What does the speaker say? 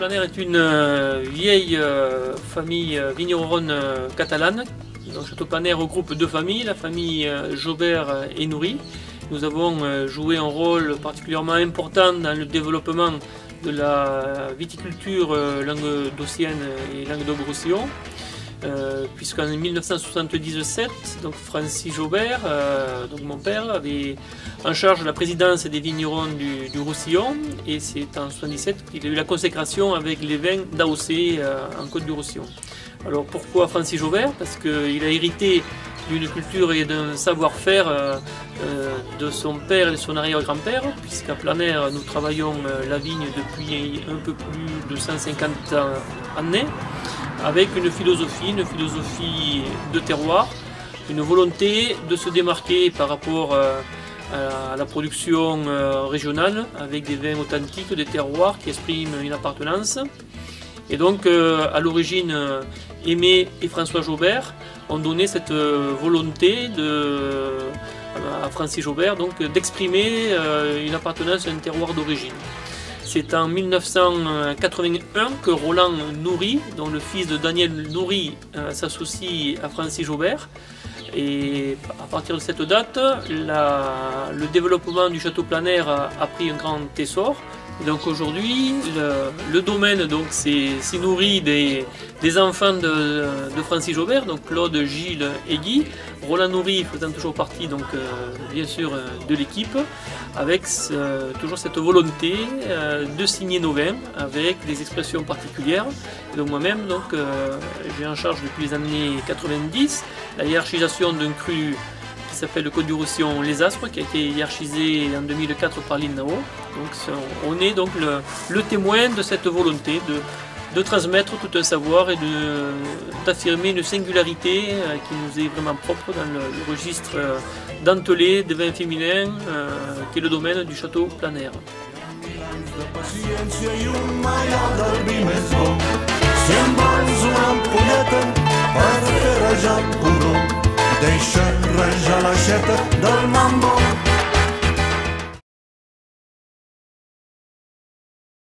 Château-Planère est une vieille famille vigneronne catalane. Donc, Château-Planère regroupe deux familles, la famille Jobert et Nourry. Nous avons joué un rôle particulièrement important dans le développement de la viticulture languedocienne et Languedoc-Roussillon. Puisqu'en 1977, donc Francis Jobert, donc mon père, avait en charge la présidence des vignerons du Roussillon, et c'est en 1977 qu'il a eu la consécration avec les vins d'AOC en Côte du Roussillon. Alors pourquoi Francis Jobert? Parce qu'il a hérité d'une culture et d'un savoir-faire de son père et de son arrière-grand-père, puisqu'à Planère nous travaillons la vigne depuis un peu plus de 150 années, avec une philosophie de terroir, une volonté de se démarquer par rapport à la production régionale, avec des vins authentiques, des terroirs qui expriment une appartenance. Et donc à l'origine, Aimé et François Jobert ont donné cette volonté à Francis Jobert d'exprimer une appartenance à un terroir d'origine. C'est en 1981 que Roland Nourry, dont le fils de Daniel Nourry, s'associe à Francis Jobert. Et à partir de cette date, le développement du Château Planère a pris un grand essor. Et donc aujourd'hui, le domaine c'est nourri des enfants de Francis Jobert, donc Claude, Gilles et Guy. Roland Nourry faisant toujours partie bien sûr de l'équipe, avec toujours cette volonté de signer nos vins avec des expressions particulières. Et donc moi-même j'ai en charge depuis les années 90 la hiérarchisation d'un cru qui s'appelle le Côte du Roussillon Les Aspres, qui a été hiérarchisé en 2004 par l'INAO. Donc on est donc le témoin de cette volonté de transmettre tout un savoir et d'affirmer une singularité qui nous est vraiment propre dans le registre dentelé des vins féminins, qui est le domaine du Château Planère. Deixa rajar l'aixeta del mambo.